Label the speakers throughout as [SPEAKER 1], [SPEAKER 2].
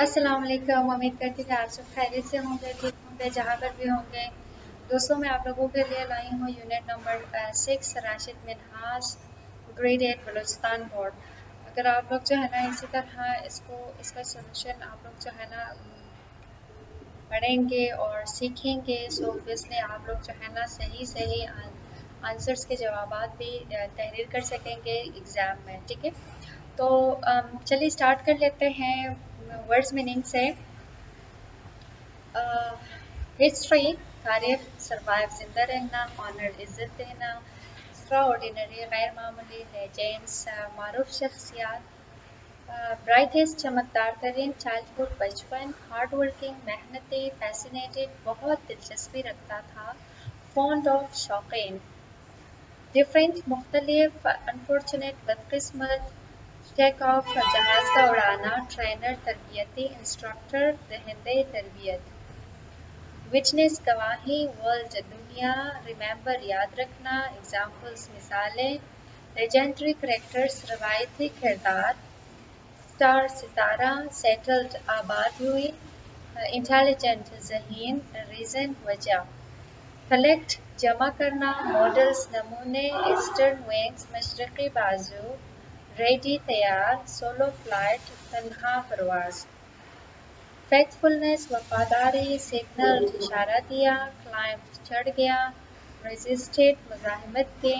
[SPEAKER 1] अस्सलाम वालेकुम। उम्मीद करती हूँ कि आप सब खैरियत से होंगे, ठीक होंगे, जहाँ पर भी होंगे। दोस्तों, मैं आप लोगों के लिए लाई हूँ unit number 6 Rashid Minhas grade 8 Balochistan board. अगर आप लोग जो है ना इसी तरह इसका सोल्यूशन आप लोग जो है ना पढ़ेंगे और सीखेंगे, सो ऑब्वियसली आप लोग जो है ना सही सही आंसर्स के जवाबात भी तहरीर कर सकेंगे एग्ज़ाम में। ठीक है, तो चलिए स्टार्ट कर लेते हैं वर्ड्स मीनिंग से। हिस्ट्री, तारीख, सर्वाइव जिंदा रहना, ऑनर इज्जत देना, एक्स्ट्रा ऑर्डिनरी गैर मामूली, लेजेंड्स मारूफ शख्सियात, ब्राइटेस्ट चमकदार तरीन, चाइल्डहुड बचपन, हार्ड वर्किंग मेहनती, फैसिनेटेड बहुत दिलचस्पी रखता था, फॉन्ड ऑफ शौकीन, डिफरेंट मुख्तलिफ, अनफॉर्चुनेट बदकिस्मत, टेक ऑफ जहाज का उड़ाना, ट्रेनर तरबियती, इंस्ट्रक्टर दहिंदे तरबियत, विटनेस गवाही, वर्ल्ड दुनिया, रिमेंबर याद रखना, एग्जाम्पल्स मिसालें, लेजेंडरी करेक्टर्स रवायती किरदार, स्टार सितारा, सेटल्ड आबाद हुई, इंटेलिजेंट ज़हीन, रीज़न वजह, कलेक्ट जमा करना, मॉडल्स नमूने, ईस्टर्न विंग्स मशरक़ी बाजू, रेडी तैयार, सोलो फ्लाइट तन्हा परवाज़, फेथफुलनेस वफादारी, सिग्नल इशारा दिया, क्लाइंब चढ़ गया, रेजिस्टेड मुज़ाहमत के,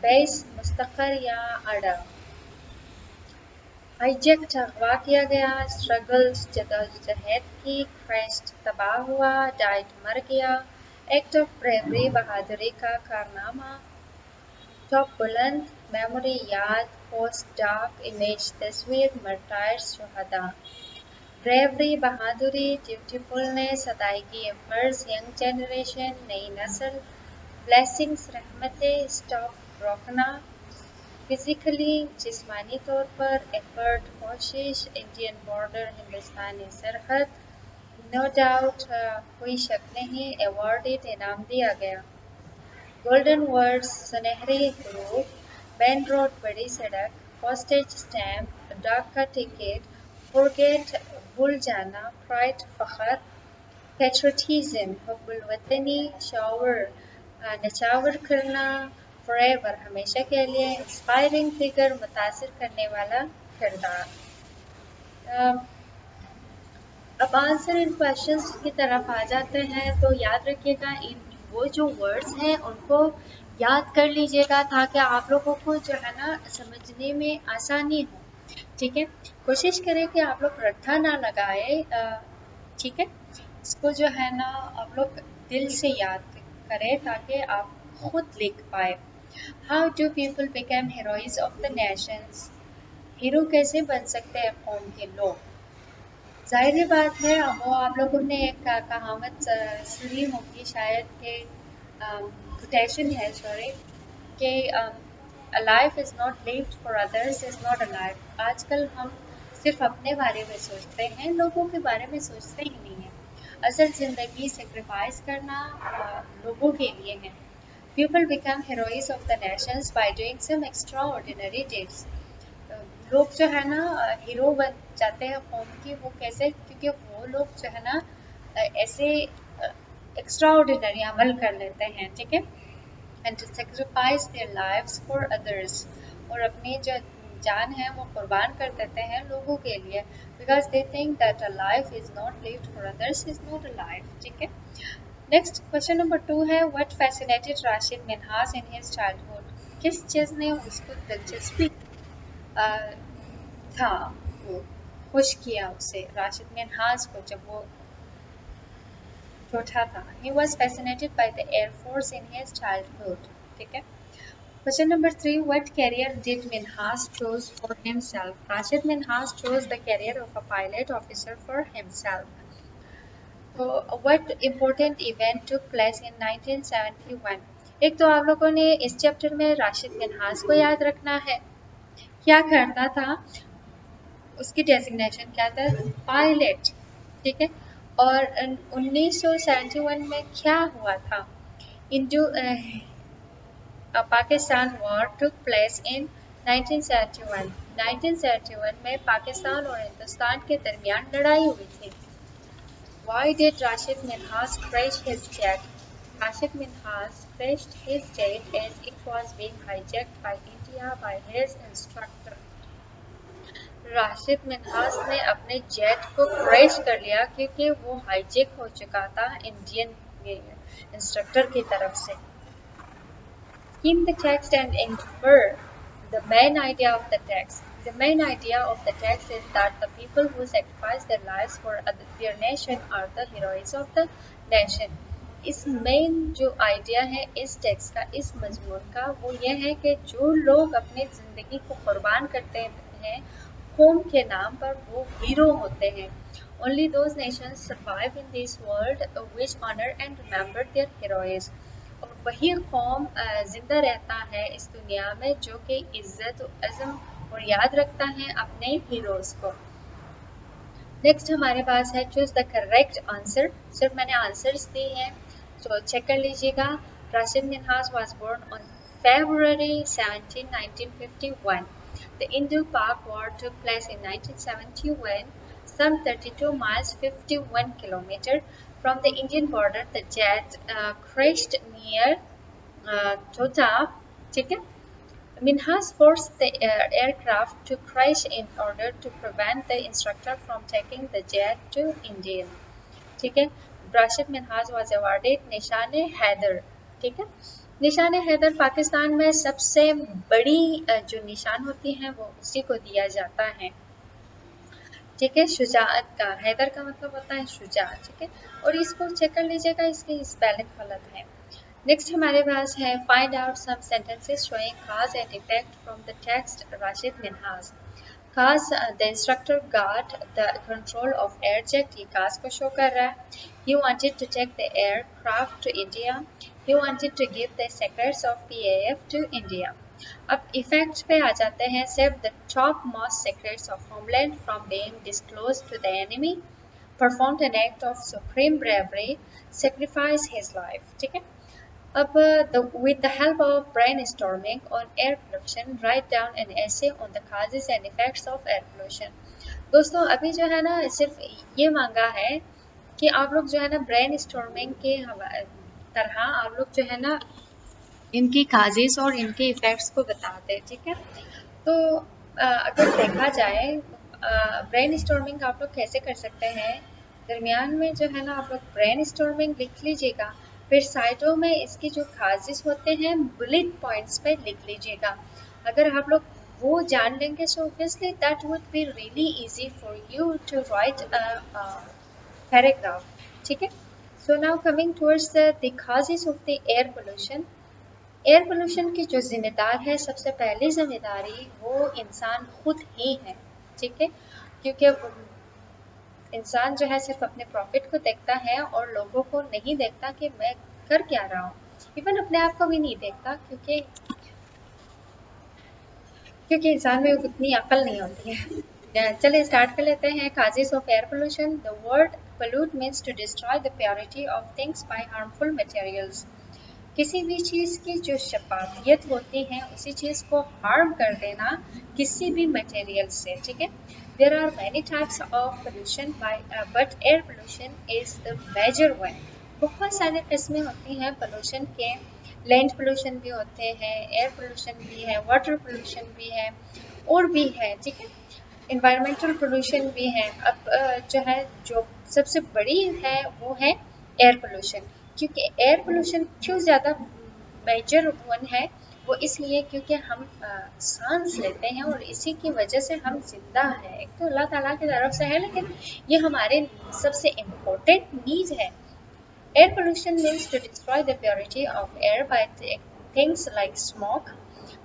[SPEAKER 1] बेस मुस्तकर या अड़ा, हाईजैक्ड अगवा किया गया, स्ट्रगल्स जदोजहद की, क्रैश्ड तबाह हुआ, डाइट मर गया, एक्ट ऑफ ब्रेवरी बहादुरी का कारनामा, टॉप बुलंद, मेमोरी याद, पोस्ट डार्क, इमेज तस्वीर, मर्टायर्स शहदा, ब्रेवरी बहादुरी, ड्यूटीफुलनेस अदायगी फ़र्ज़, यंग जनरेशन नई नस्ल, ब्लेसिंग्स रहमतें, स्टॉप रोकना, फिजिकली जिस्मानी तौर पर, एफर्ट कोशिश, इंडियन बॉर्डर हिंदुस्तानी सरहद, नो डाउट कोई शक नहीं, अवॉर्डेड इनाम दिया गया, गोल्डन वर्ड्स सुनहरे हरूफ, मेन रोड बड़ी सड़क, पोस्टेज स्टैम्प, डाक का टिकट, फॉरगेट भूल जाना, प्राइड फखर, पेट्रोटिज्म हुब्बुल वतनी, शॉवर नचावर करना, फॉरएवर हमेशा के लिए, इंस्पायरिंग फिगर मुतासिर करने वाला किरदार। अब आंसर इन क्वेश्चंस की तरफ आ जाते हैं, तो याद रखिएगा इन वो जो वर्ड्स हैं उनको याद कर लीजिएगा ताकि आप लोगों को जो है ना समझने में आसानी हो। ठीक है, कोशिश करें कि आप लोग रट्टा ना लगाए। ठीक है, इसको जो है ना आप लोग दिल से याद करें ताकि आप खुद लिख पाए। How do people become heroes of the nations, hero कैसे बन सकते हैं कौम के लोग। ज़ाहिर-सी बात है वो आप लोगों ने एक कहावत सुनी होगी शायद कि कोटेशन है सॉरी कि a life is not lived for others is not a life. आजकल हम सिर्फ अपने बारे में सोचते हैं, लोगों के बारे में सोचते ही नहीं हैं। असल ज़िंदगी सेक्रीफाइस करना लोगों के लिए है। People become heroes of the nations by doing some extraordinary deeds. लोग जो है ना हीरो बन जाते हैं कौम की, वो कैसे, क्योंकि वो लोग जो है ना ऐसे एक्स्ट्रा ऑर्डिनरी अमल कर लेते हैं। ठीक है, and to sacrifice their lives for others, और अपनी जो जान है वो कुर्बान कर देते हैं लोगों के लिए, because they think that a life is not lived for others is not a life. ठीक है, नेक्स्ट क्वेश्चन नंबर 2 है what fascinated Rashid Minhas in his childhood, किस चीज़ ने उसको दिलचस्पी था, वो खुश किया उसे राशिद मिन्हास को जब वो छोटा था। He was fascinated by the Air Force in his childhood. ठीक है, question number 3 what career did Minhas choose for himself, Rashid Minhas chose the career of a pilot officer for himself. So what important event took place in 1971, एक तो आप लोगों ने इस chapter में राशिद मिन्हास को याद रखना है, क्या करता था, उसकी डेजिग्नेशन क्या था, पायलट। ठीक है, और 1971 में क्या हुआ था, Indo Pakistan war took place in 1971, 1971 में पाकिस्तान और हिंदुस्तान के दरमियान लड़ाई हुई थी। Why did Rashid Minhas crash his jet? Rashid Minhas crashed his jet as it was being hijacked by India by his instructor. Rashid Minhas ने अपने जेट को क्रैश कर लिया क्योंकि वो हाईजैक हो चुका था इंडियन इंस्ट्रक्टर की तरफ से। Skim the text and infer the main idea of the text. The main idea of the text is that the people who sacrifice their lives for their nation are the heroes of the nation. इस main जो idea है इस text का, इस मजमून का, वो ये है कि जो लोग अपनी ज़िंदगी को कुर्बान करते हैं कौम के नाम पर, वो हीरो होते हैं। Only those nations survive in this world which honor and remember their heroes. और वही कौम जिंदा रहता है इस दुनिया में जो कि इज्जत और अज़म और याद रखता है अपने हीरोज को। नेक्स्ट हमारे पास है चूज द करेक्ट आंसर। सिर्फ मैंने आंसर्स दी हैं, तो चेक कर लीजिएगा। Rashid Minhas was born on February 17, 1951. The Indo-Pak War took place in 1971, some 32 miles 51 km from the Indian border. The jet crashed near Chota. ठीक है? Minhas forced the aircraft to crash in order to prevent the instructor from taking the jet to India. ठीक है? Rashid Minhas was awarded निशाने हैदर। ठीक है? निशान हैदर पाकिस्तान में सबसे बड़ी जो निशान होती है वो उसी को दिया जाता है। ठीक है? शुजाअत का, हैदर का मतलब होता है शुजाअत। ठीक है? और इसको चेक कर लीजिएगा, इसकी स्पेलिंग गलत है। नेक्स्ट हमारे पास है find out some sentences showing cause and effect from the text Rashid Minhas. Cause the instructor got the control of airjet, ये cause को शो कर रहा है। He wanted to take the aircraft to India. He wanted to give the secrets of PAF to India. अब effects पे आ जाते हैं। Save the topmost secrets of homeland from being disclosed to the enemy. Performed an act of supreme bravery. Sacrifice his life. ठीक है? अब with the help of brainstorming on air pollution, write down an essay on the causes and effects of air pollution. दोस्तों अभी जो है ना सिर्फ ये मांगा है कि आप लोग जो है ना brainstorming के तरह आप लोग जो है ना इनकी causes और इनके effects को बताते हैं। ठीक है? तो अगर देखा जाए brainstorming आप लोग कैसे कर सकते हैं, दरमियान में जो है ना आप लोग brainstorming लिख लीजिएगा, फिर साइडों में इसकी जो खासिस होते हैं बुलेट पॉइंट्स पे लिख लीजिएगा। अगर आप लोग वो जान लेंगे so obviously that would be really easy for you to write a paragraph. ठीक है? So now coming towards the causes of the air pollution. Air pollution की जो जिम्मेदार है, सबसे पहली जिम्मेदारी वो इंसान खुद ही है। ठीक है? क्योंकि इंसान जो है सिर्फ अपने प्रॉफिट को देखता है और लोगों को नहीं देखता कि मैं कर क्या रहा हूँ, इवन अपने आप को भी नहीं देखता, क्योंकि इंसान में उतनी अकल नहीं होती है। चलिए स्टार्ट कर लेते हैं। Causes of air pollution. The word pollute means to destroy the purity of things by harmful materials. किसी भी चीज़ की जो शफाफियत होती है उसी चीज़ को हार्म कर देना किसी भी मटेरियल से। ठीक है? There are many types of pollution, but air pollution is the major one. बहुत सारे किस्में होती हैं पोल्यूशन के। लैंड पोल्यूशन भी होते हैं, एयर पोल्यूशन भी है, वाटर पोल्यूशन भी है और भी है। ठीक है? इन्वायरमेंटल पोल्यूशन भी है। अब जो सबसे बड़ी है वो है एयर पोल्यूशन। क्योंकि एयर पोल्यूशन क्यों ज़्यादा मेजर वन है, वो इसलिए क्योंकि हम सांस लेते हैं और इसी की वजह से हम जिंदा हैं। एक तो अल्लाह ताला की तरफ से है, लेकिन ये हमारे सबसे इम्पोर्टेंट नीड है। Air pollution means to destroy the purity of air by things like smoke,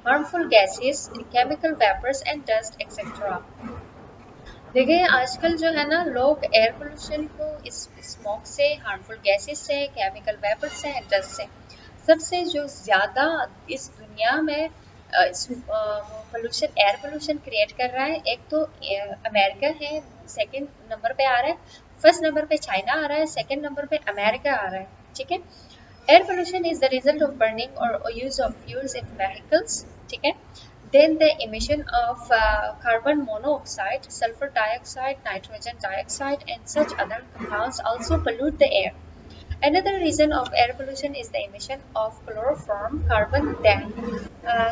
[SPEAKER 1] harmful gases, chemical vapours and dust etcetera. देखिए आजकल जो है ना लोग एयर पोल्यूशन को इस स्मोक से, हार्मफुल गैसेस से, केमिकल वेपर से, डस्ट से, सबसे जो ज़्यादा इस दुनिया में पोल्यूशन, एयर पोल्यूशन क्रिएट कर रहा है, एक तो अमेरिका है, सेकंड नंबर पे आ रहा है, फर्स्ट नंबर पे चाइना आ रहा है, सेकंड नंबर पे अमेरिका आ रहा है। ठीक है? Air pollution is the result of burning और use of fuels in vehicles. ठीक है? Then the emission of carbon monoxide, sulfur dioxide, nitrogen dioxide, and such other compounds also pollute the air. Another reason of air pollution is the emission of chloroform carbon then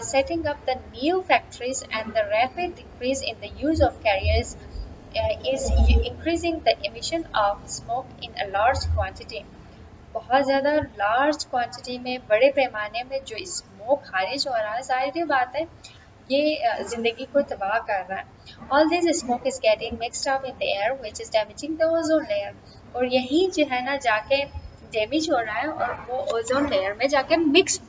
[SPEAKER 1] setting up the new factories and the rapid increase in the use of carriers is increasing the emission of smoke in a large quantity. बहुत ज़्यादा large quantity में बड़े पैमाने में जो smoke खारिज हो रहा है, जाहिर सी बात है ये ज़िंदगी को तबाह कर रहा है। All this smoke is getting mixed up in the air which is damaging the ozone layer, और यही जो है ना जाके डैमेज हो रहा है और वो ओजोन लेयर में जाके मिक्स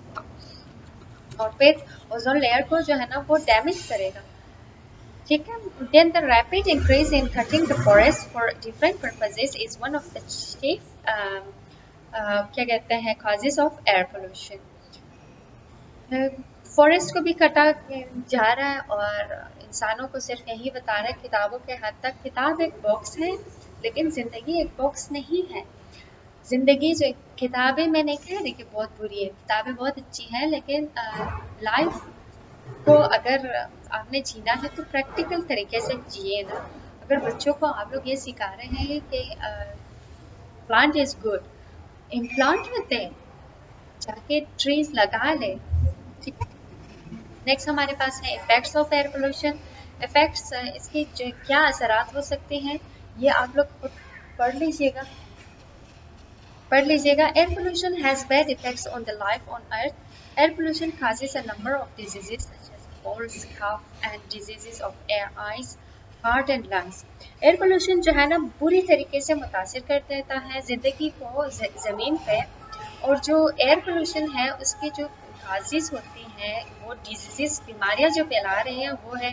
[SPEAKER 1] और फिर ओजोन लेयर को जो है ना वो डैमेज करेगा। ठीक है। Then the rapid increase in cutting the forest for different purposes is one of the chief क्या कहते हैं causes of air pollution. Forest को भी कटा जा रहा है और इंसानों को सिर्फ यही बता रहा है किताबों के हद तक। किताब एक बॉक्स है लेकिन ज़िंदगी एक बॉक्स नहीं है। ज़िंदगी जो किताबें, मैं नहीं कह रही कि बहुत बुरी है, किताबें बहुत अच्छी हैं, लेकिन लाइफ को अगर आपने जीना है तो प्रैक्टिकल तरीके से जिए ना। अगर बच्चों को आप लोग ये सिखा रहे हैं कि प्लांट इज गुड, इम्प्लांट मत दें, जाके ट्रीज लगा ले। ठीक है। नेक्स्ट हमारे पास है effects of air pollution. Effects, इसके जो क्या असरात हो सकते हैं ये आप लोग पढ़ लीजिएगा। Air pollution has bad effects on the life on earth. Air pollution causes a number of diseases such as colds, cough, and diseases of air, eyes, heart and lungs. Air pollution जो है ना बुरी तरीके से मुतासिर कर देता है ज़िंदगी को ज़मीन पे, और जो एयर पोल्यूशन है उसकी जो काजेज़ होती हैं, वो डिजीज़, बीमारियां जो फैला रहे हैं वो है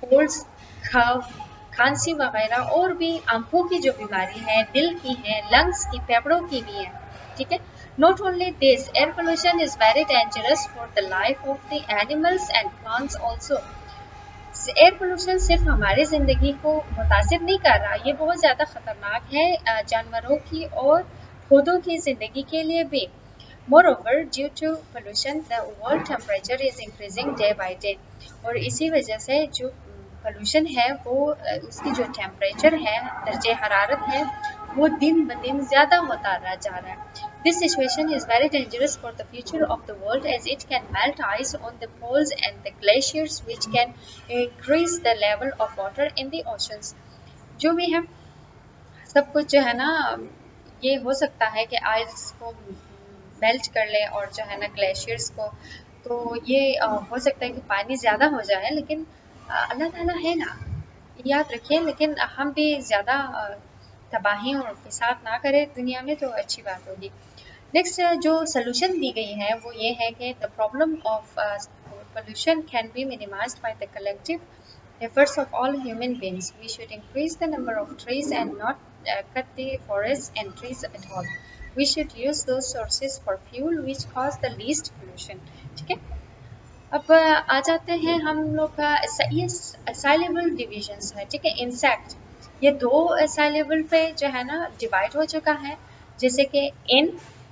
[SPEAKER 1] कोल्ड्स, कफ, खांसी वगैरह, और भी आंखों की जो बीमारी है, दिल की है, लंग्स की, फेफड़ों की भी है। ठीक है। Not only this, air pollution is very dangerous for the life of the animals and plants also. Air pollution सिर्फ हमारी ज़िंदगी को मुतासिर नहीं कर रहा, ये बहुत ज़्यादा ख़तरनाक है जानवरों की और पौधों की ज़िंदगी के लिए भी। Moreover, due to pollution, the world temperature is increasing day by day. और इसी वजह से जो पोल्यूशन है वो उसकी जो टेम्परेचर है, दर्जे हरारत है, वो दिन ब दिन ज़्यादा होता जा रहा है। This situation is very dangerous for the future of the world as it can melt ice on the poles and the glaciers which can increase the level of water in the oceans. जो भी है सब कुछ जो है ना ये हो सकता है कि आइस को मेल्ट कर ले और जो है ना ग्लेशियर्स को, तो ये हो सकता है कि पानी ज़्यादा हो जाए, लेकिन अल्लाह ताला है ना, याद रखिए। लेकिन हम भी ज़्यादा तबाही और फिसाद ना करें दुनिया में तो अच्छी बात होगी। नेक्स्ट जो सलूशन दी गई है वो ये है कि the problem of pollution can be minimised by the collective efforts of all human beings. We should increase the number of trees and not cut the forests and trees at all. We should use those sources for fuel which cause the least pollution. ठीक है। अब आ जाते हैं हम लोग का ये syllable divisions है। ठीक है। इंसेक्ट, ये दो साइलेबल पे जो है ना डिवाइड हो चुका है, जैसे कि इन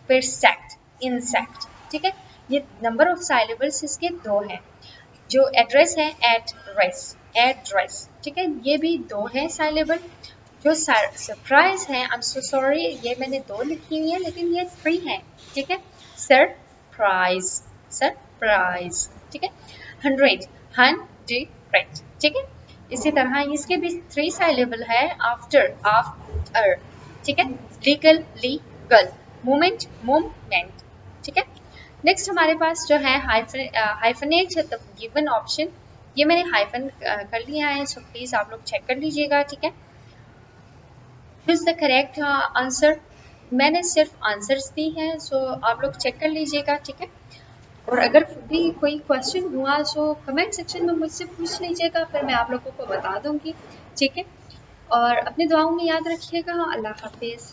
[SPEAKER 1] फिर सेक्ट, इंसेक्ट। ठीक है। ये नंबर ऑफ साइलेबल्स इसके दो हैं। जो एड्रेस है एड्रेस, एड्रेस। ठीक है। ये भी दो है साइलेबल। जो सरप्राइज है, आई एम सो सॉरी, ये मैंने दो लिखी हुई है लेकिन ये 3 है। ठीक है। Surprise, surprise. ठीक है। 100, 100। ठीक है। इसी तरह इसके भी 3 साइलेबल है। After, after. ठीक है। Legal, legal. Movement, movement. ठीक है। नेक्स्ट हमारे पास जो है हाइफनेट द गिवन ऑप्शन, ये मैंने हाइफन कर लिया है, सो प्लीज आप लोग चेक कर लीजिएगा। ठीक है। चूज द करेक्ट आंसर, मैंने सिर्फ आंसर्स दी हैं, सो आप लोग चेक कर लीजिएगा। ठीक है। और अगर भी कोई क्वेश्चन हुआ सो कमेंट सेक्शन में मुझसे पूछ लीजिएगा, फिर मैं आप लोगों को बता दूंगी। ठीक है। और अपनी दुआओं में याद रखिएगा। अल्लाह हाफिज़।